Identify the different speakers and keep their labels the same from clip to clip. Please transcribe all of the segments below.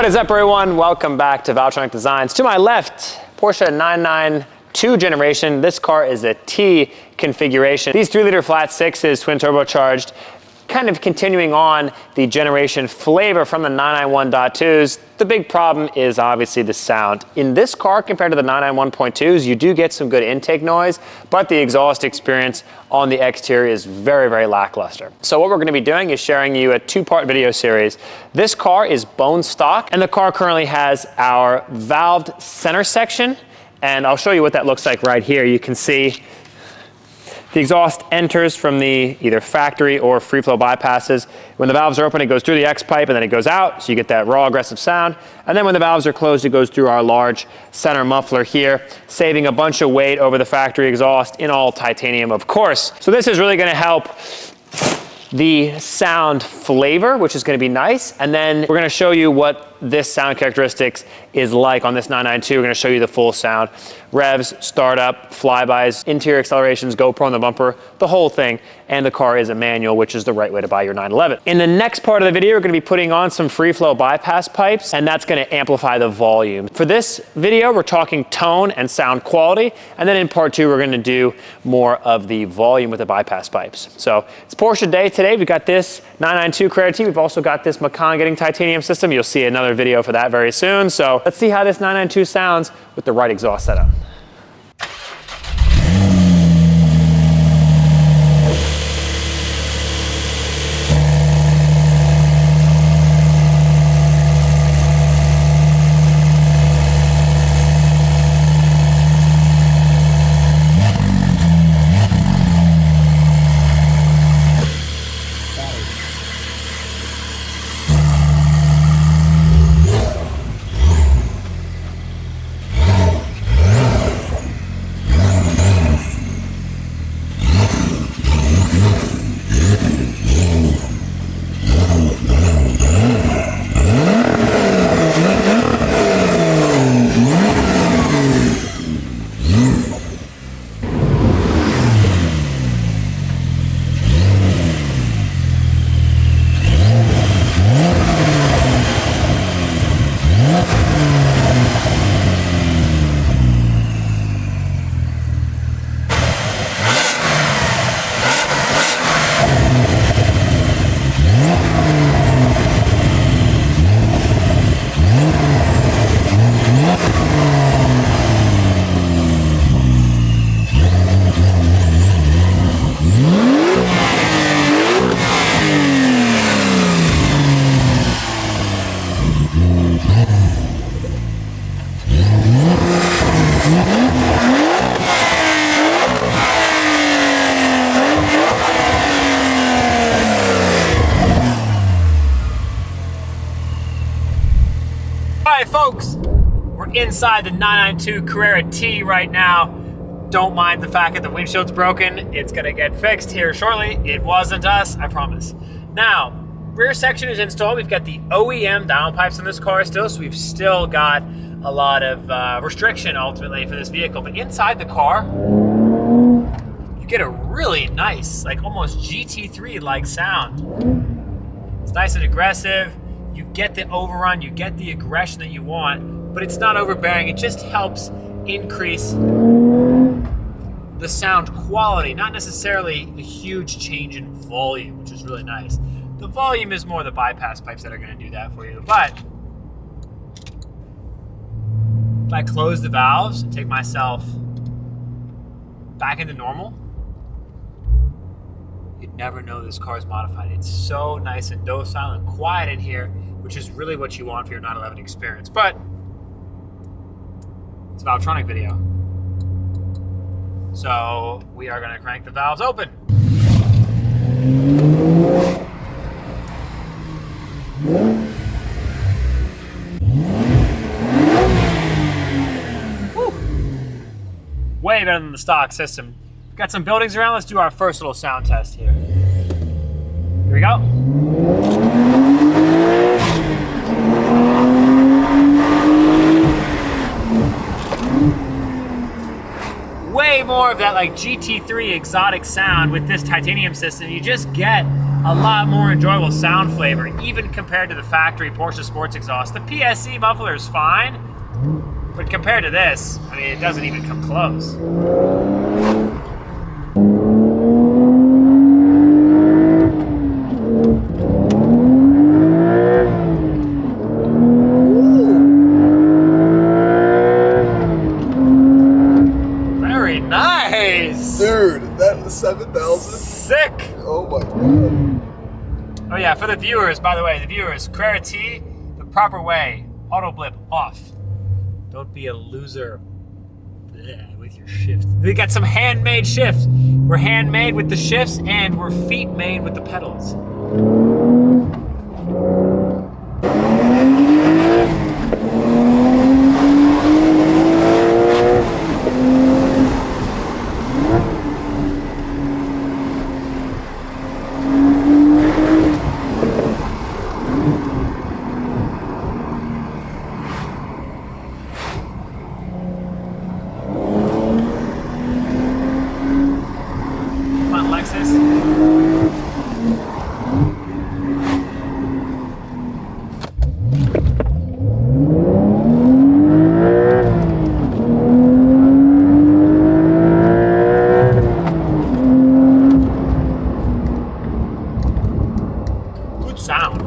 Speaker 1: What is up, everyone? Welcome back to Valvetronic Designs. To my left, Porsche 992 generation. This car is a T configuration. These 3-liter flat sixes, twin turbocharged, kind of continuing on the generation flavor from the 991.2s. The big problem is obviously the sound. In this car, compared to the 991.2s, you do get some good intake noise, but the exhaust experience on the exterior is very, very lackluster. So what we're gonna be doing is sharing you a 2-part video series. This car is bone stock, and the car currently has our valved center section, and I'll show you what that looks like right here. You can see the exhaust enters from the either factory or free flow bypasses. When the valves are open, it goes through the X pipe and then it goes out, so you get that raw aggressive sound. And then when the valves are closed, it goes through our large center muffler here, saving a bunch of weight over the factory exhaust, in all titanium, of course. So this is really gonna help the sound flavor, which is gonna be nice. And then we're gonna show you what this sound characteristics is like on this 992. We're gonna show you the full sound. Revs, startup, flybys, interior accelerations, GoPro on the bumper, the whole thing. And the car is a manual, which is the right way to buy your 911. In the next part of the video, we're gonna be putting on some free flow bypass pipes, and that's gonna amplify the volume. For this video, we're talking tone and sound quality. And then in part 2, we're gonna do more of the volume with the bypass pipes. So it's Porsche day today. We've got this 992 Carrera T. We've also got this Macan getting titanium system. You'll see another video for that very soon. So let's see how this 992 sounds with the right exhaust setup. Folks, we're inside the 992 Carrera T right now. Don't mind the fact that the windshield's broken. It's gonna get fixed here shortly. It wasn't us, I promise. Now, rear section is installed. We've got the OEM downpipes in this car still, so we've still got a lot of restriction ultimately for this vehicle. But inside the car, you get a really nice, like almost GT3-like sound. It's nice and aggressive. You get the overrun, you get the aggression that you want, but it's not overbearing. It just helps increase the sound quality, not necessarily a huge change in volume, which is really nice. The volume is more the bypass pipes that are gonna do that for you. But if I close the valves and take myself back into normal, you'd never know this car is modified. It's so nice and docile and quiet in here, which is really what you want for your 911 experience. But it's a Valvetronic video. So we are gonna crank the valves open. Woo. Way better than the stock system. We've got some buildings around. Let's do our first little sound test here. Here we go. Way more more of that like GT3 exotic sound with this titanium system. You just get a lot more enjoyable sound flavor, even compared to the factory Porsche Sports exhaust. The PSC muffler is fine, but compared to this, I mean, it doesn't even come close. Very nice!
Speaker 2: Dude, that was 7,000?
Speaker 1: Sick!
Speaker 2: Oh my god.
Speaker 1: Oh yeah, for the viewers, by the way, the viewers, Carrera T, the proper way, auto blip off. Don't be a loser with your shift. We got some handmade shifts. We're handmade with the shifts and we're feet made with the pedals. Good sound.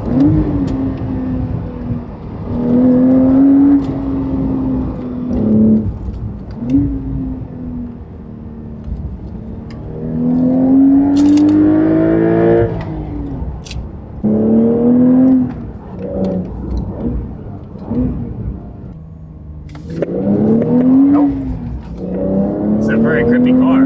Speaker 1: It's a very grippy car.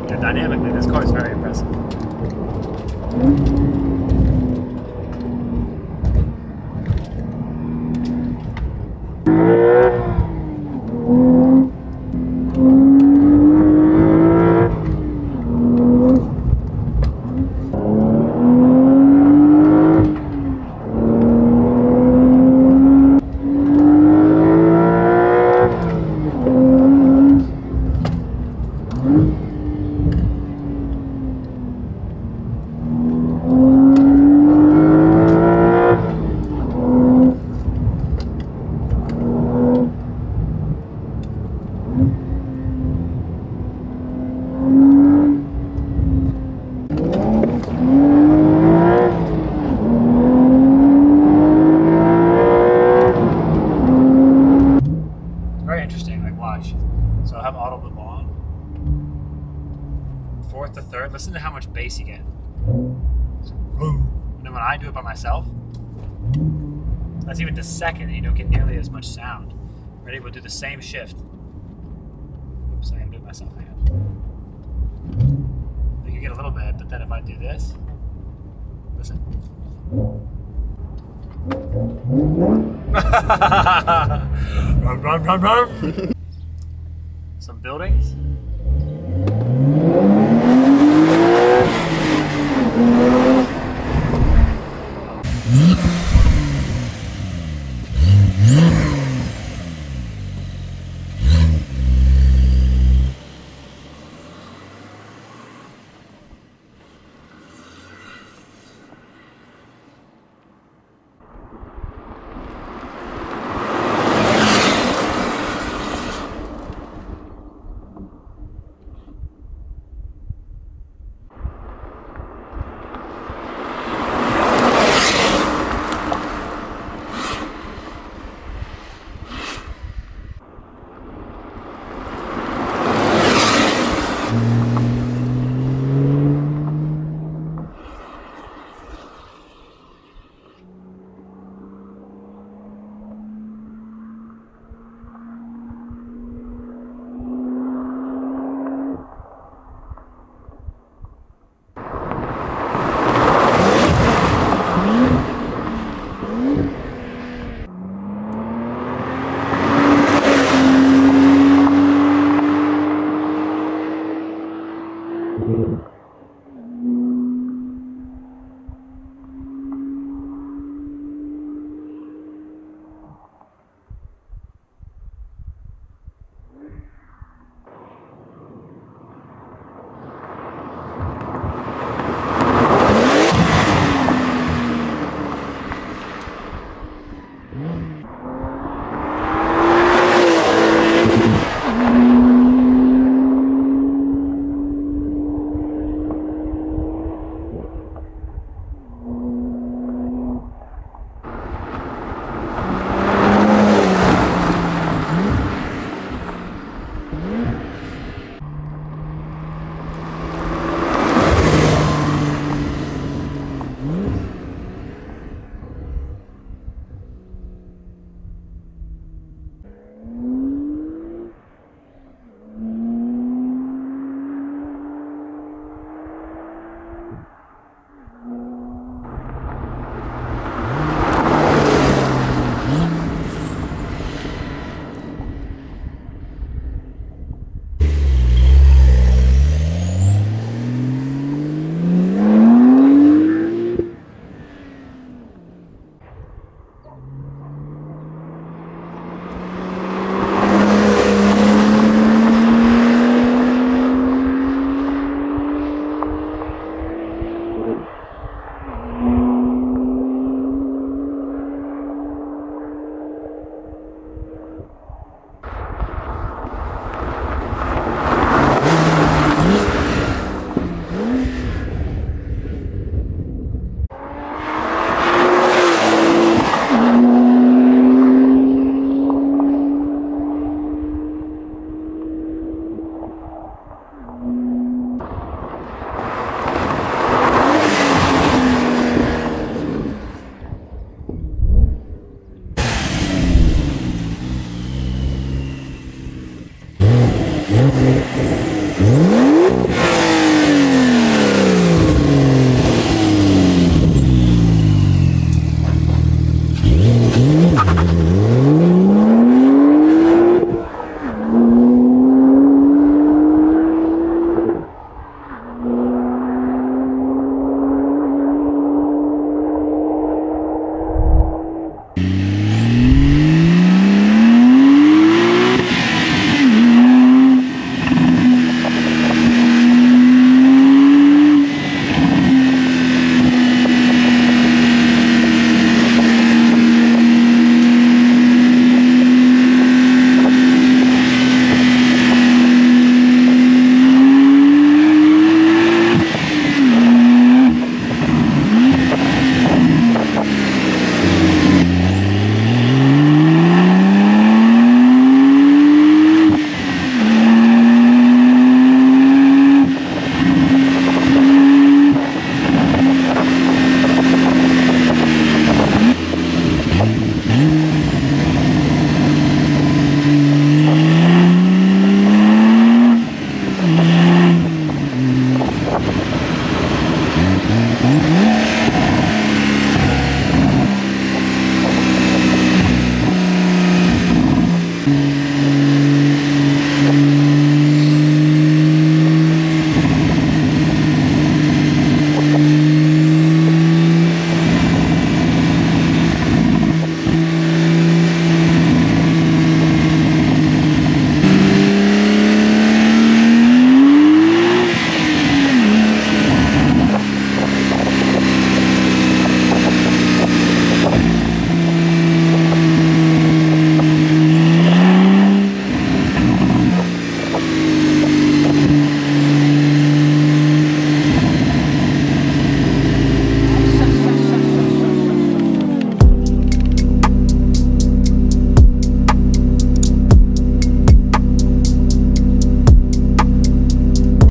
Speaker 1: Yeah, dynamically, this car is very impressive. So I'll have auto blip on. Fourth to third. Listen to how much bass you get. And then when I do it by myself, that's even to second, and you don't get nearly as much sound. Ready? We'll do the same shift. Oops, I gotta do it myself. Hang on. You get a little bit, but then if I do this, listen. Rum, rum, rum, rum. Some buildings.